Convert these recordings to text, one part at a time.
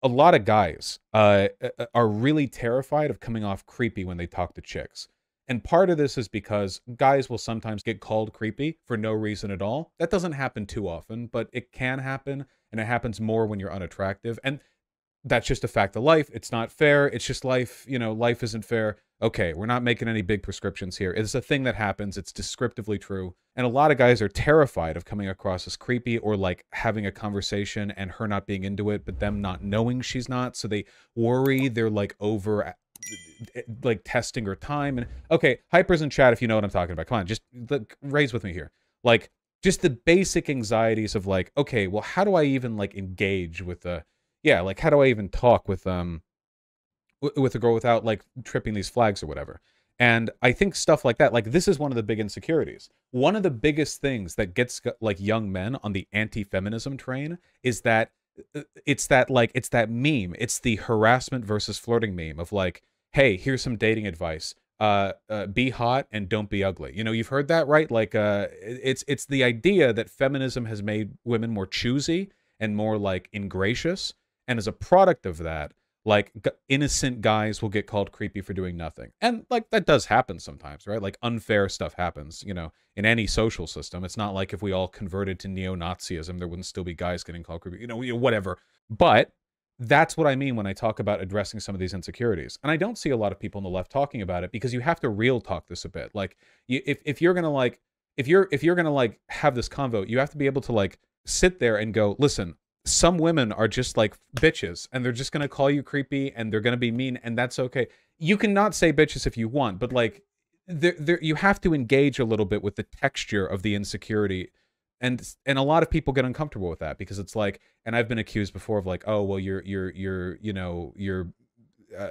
a lot of guys are really terrified of coming off creepy when they talk to chicks. And part of this is because guys will sometimes get called creepy for no reason at all. That doesn't happen too often, but it can happen, and it happens more when you're unattractive. And that's just a fact of life. It's not fair. It's just life. You know, life isn't fair. Okay, we're not making any big prescriptions here. It's a thing that happens. It's descriptively true. And a lot of guys are terrified of coming across as creepy or like having a conversation and her not being into it, but them not knowing she's not. So they worry they're like over like testing her time. And okay, hypers in chat, if you know what I'm talking about. Come on, just raise with me here. Like just the basic anxieties of like, okay, well, how do I even like engage with the yeah, like how do I even talk with a girl without like tripping these flags or whatever? And I think stuff like that, like this is one of the big insecurities. One of the biggest things that gets like young men on the anti-feminism train is that it's that meme. It's the harassment versus flirting meme of like, hey, here's some dating advice. Be hot and don't be ugly. You know, you've heard that, right? Like, it's the idea that feminism has made women more choosy and more like ingracious, and as a product of that, like innocent guys will get called creepy for doing nothing. And like that does happen sometimes, right? Like unfair stuff happens, you know, in any social system. It's not like if we all converted to neo-Nazism, there wouldn't still be guys getting called creepy, whatever. But that's what I mean when I talk about addressing some of these insecurities. And I don't see a lot of people on the left talking about it because you have to real talk this a bit. Like if you're going to like if you're going to like have this convo, you have to be able to like sit there and go, listen, some women are just like bitches and they're just going to call you creepy and they're going to be mean, and that's okay. You can not say bitches if you want, but like you have to engage a little bit with the texture of the insecurity. And a lot of people get uncomfortable with that because it's like, and I've been accused before of like, oh well, you're uh,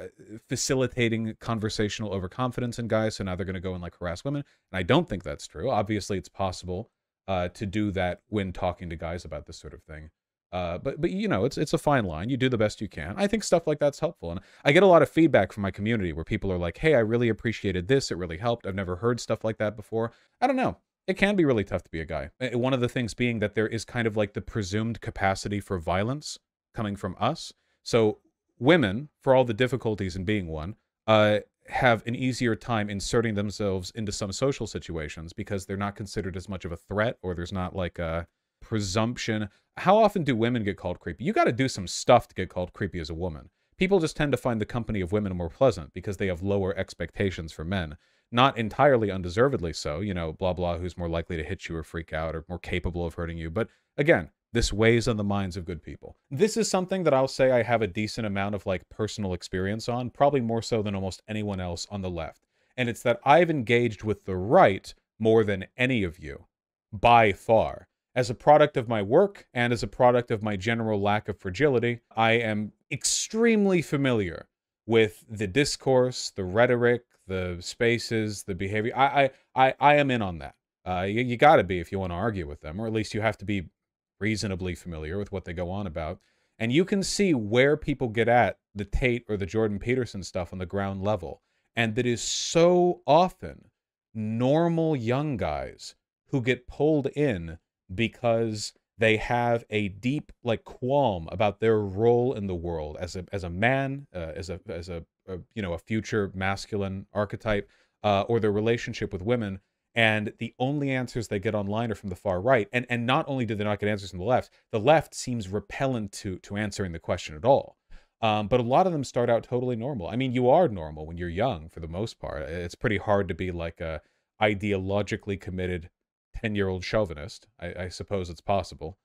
facilitating conversational overconfidence in guys, so now they're going to go and like harass women. And I don't think that's true. Obviously it's possible to do that when talking to guys about this sort of thing. But you know, it's a fine line. You do the best you can. I think stuff like that's helpful, and I get a lot of feedback from my community where people are like, "Hey, I really appreciated this. It really helped. I've never heard stuff like that before." I don't know. It can be really tough to be a guy. One of the things being that there is kind of like the presumed capacity for violence coming from us. So women, for all the difficulties in being one, have an easier time inserting themselves into some social situations because they're not considered as much of a threat, or there's not like a presumption. How often do women get called creepy? You got to do some stuff to get called creepy as a woman. People just tend to find the company of women more pleasant because they have lower expectations for men. Not entirely undeservedly so, you know, blah, blah, who's more likely to hit you or freak out or more capable of hurting you. But again, this weighs on the minds of good people. This is something that I'll say I have a decent amount of like personal experience on, probably more so than almost anyone else on the left. And it's that I've engaged with the right more than any of you, by far. As a product of my work and as a product of my general lack of fragility, I am extremely familiar with the discourse, the rhetoric, the spaces, the behavior. I am in on that. You got to be if you want to argue with them, or at least you have to be reasonably familiar with what they go on about. And you can see where people get at the Tate or the Jordan Peterson stuff on the ground level. And that is so often normal young guys who get pulled in because they have a deep like qualm about their role in the world as a man, as a you know, a future masculine archetype, or their relationship with women. And the only answers they get online are from the far right. And not only do they not get answers from the left seems repellent to answering the question at all. But a lot of them start out totally normal. I mean, you are normal when you're young for the most part. It's pretty hard to be like a ideologically committed 10-year-old chauvinist. I suppose it's possible.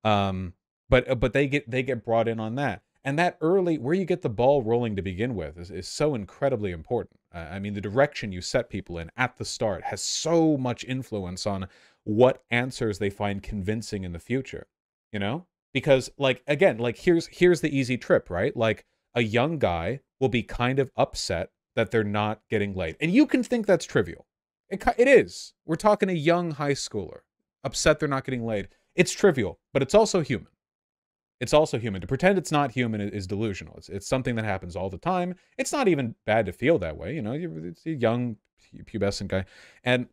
But they get brought in on that. And that early, where you get the ball rolling to begin with is so incredibly important. I mean, the direction you set people in at the start has so much influence on what answers they find convincing in the future, you know? Because like, again, like here's the easy trip, right? Like a young guy will be kind of upset that they're not getting laid. And you can think that's trivial. It is. We're talking a young high schooler upset they're not getting laid. It's trivial, but it's also human. It's also human. To pretend it's not human is delusional. It's something that happens all the time. It's not even bad to feel that way. You know, it's a young pubescent guy. And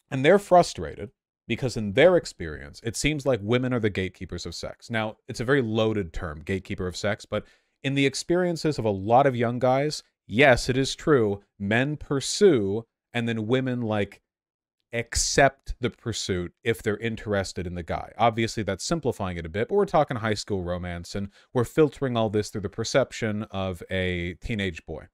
they're frustrated because in their experience, it seems like women are the gatekeepers of sex. Now, it's a very loaded term, gatekeeper of sex, but in the experiences of a lot of young guys, yes, it is true. Men pursue, and then women like accept the pursuit if they're interested in the guy. Obviously, that's simplifying it a bit, but we're talking high school romance, and we're filtering all this through the perception of a teenage boy.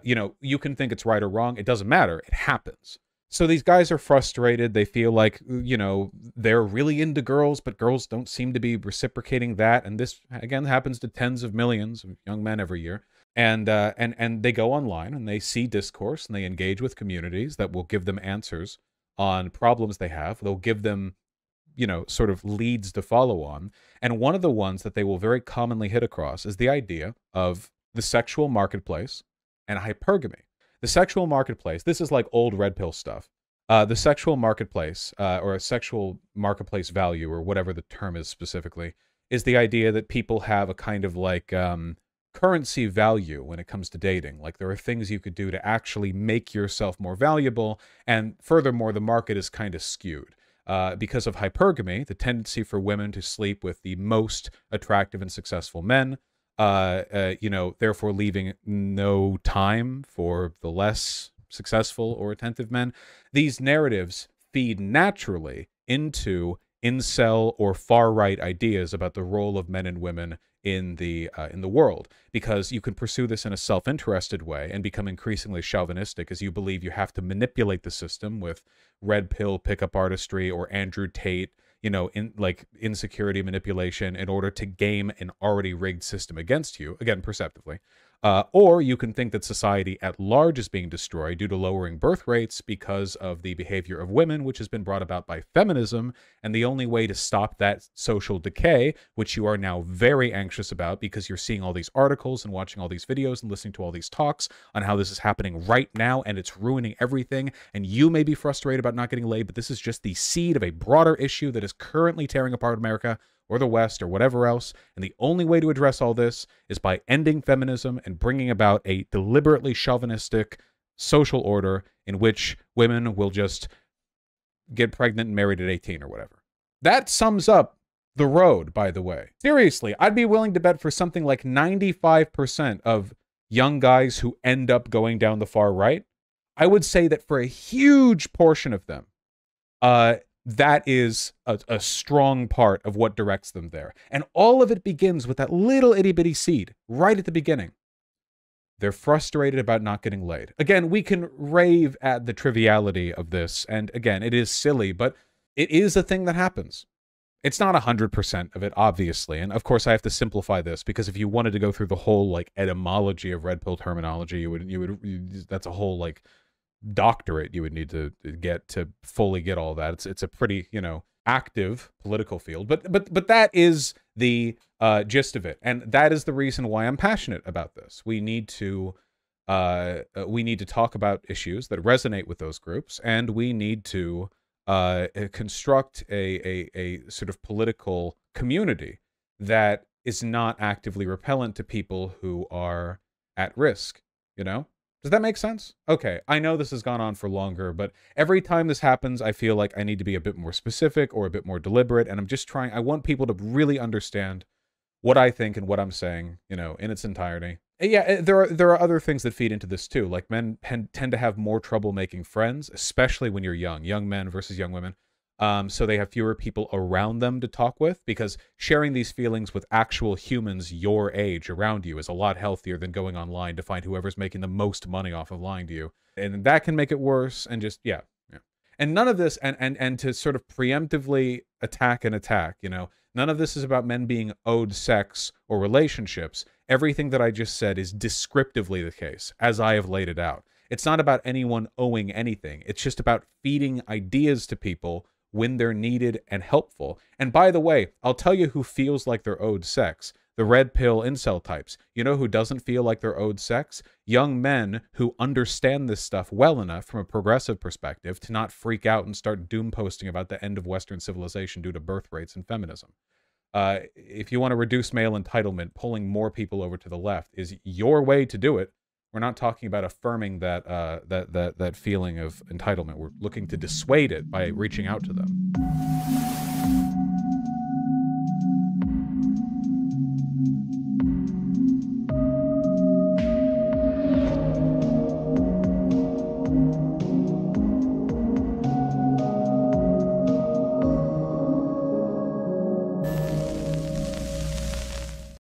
You know, you can think it's right or wrong. It doesn't matter. It happens. So these guys are frustrated. They feel like, you know, they're really into girls, but girls don't seem to be reciprocating that. And this, again, happens to tens of millions of young men every year. And they go online and they see discourse and they engage with communities that will give them answers on problems they have. They'll give them, you know, sort of leads to follow on. And one of the ones that they will very commonly hit across is the idea of the sexual marketplace and hypergamy. The sexual marketplace, this is like old red pill stuff. The sexual marketplace, or a sexual marketplace value, or whatever the term is specifically, is the idea that people have a kind of like currency value when it comes to dating. Like there are things you could do to actually make yourself more valuable. And furthermore, the market is kind of skewed. Because of hypergamy, the tendency for women to sleep with the most attractive and successful men, you know, therefore leaving no time for the less successful or attentive men. These narratives feed naturally into incel or far-right ideas about the role of men and women in the world, because you can pursue this in a self-interested way and become increasingly chauvinistic as you believe you have to manipulate the system with red pill pickup artistry or Andrew Tate, you know, in like insecurity manipulation in order to game an already rigged system against you, again, perceptively. Or you can think that society at large is being destroyed due to lowering birth rates because of the behavior of women, which has been brought about by feminism. And the only way to stop that social decay, which you are now very anxious about because you're seeing all these articles and watching all these videos and listening to all these talks on how this is happening right now and it's ruining everything. And you may be frustrated about not getting laid, but this is just the seed of a broader issue that is currently tearing apart America or the West or whatever else. And the only way to address all this is by ending feminism and bringing about a deliberately chauvinistic social order in which women will just get pregnant and married at 18 or whatever. That sums up the road, by the way. Seriously, I'd be willing to bet for something like 95% of young guys who end up going down the far right, I would say that for a huge portion of them, that is a strong part of what directs them there. And all of it begins with that little itty-bitty seed right at the beginning. They're frustrated about not getting laid. Again, we can rave at the triviality of this, and again, it is silly, but it is a thing that happens. It's not 100% of it, obviously, and of course I have to simplify this, because if you wanted to go through the whole, like, etymology of red pill terminology, that's a whole, like, doctorate you would need to get to fully get all that. It's a pretty, you know, active political field, but that is the gist of it, and that is the reason why I'm passionate about this. We need to talk about issues that resonate with those groups, and we need to construct a sort of political community that is not actively repellent to people who are at risk, you know? Does that make sense? Okay, I know this has gone on for longer, but every time this happens, I feel like I need to be a bit more specific or a bit more deliberate, and I'm just trying, I want people to really understand what I think and what I'm saying, you know, in its entirety. And yeah, there are other things that feed into this too. Like men tend to have more trouble making friends, especially when you're young men versus young women. So they have fewer people around them to talk with, because sharing these feelings with actual humans your age around you is a lot healthier than going online to find whoever's making the most money off of lying to you. And that can make it worse, and just, yeah. And none of this, and to sort of preemptively attack, you know, none of this is about men being owed sex or relationships. Everything that I just said is descriptively the case, as I have laid it out. It's not about anyone owing anything. It's just about feeding ideas to people when they're needed and helpful. And by the way, I'll tell you who feels like they're owed sex. The red pill incel types. You know who doesn't feel like they're owed sex? Young men who understand this stuff well enough from a progressive perspective to not freak out and start doom posting about the end of Western civilization due to birth rates and feminism. If you want to reduce male entitlement, pulling more people over to the left is your way to do it. We're not talking about affirming that that feeling of entitlement. We're looking to dissuade it by reaching out to them.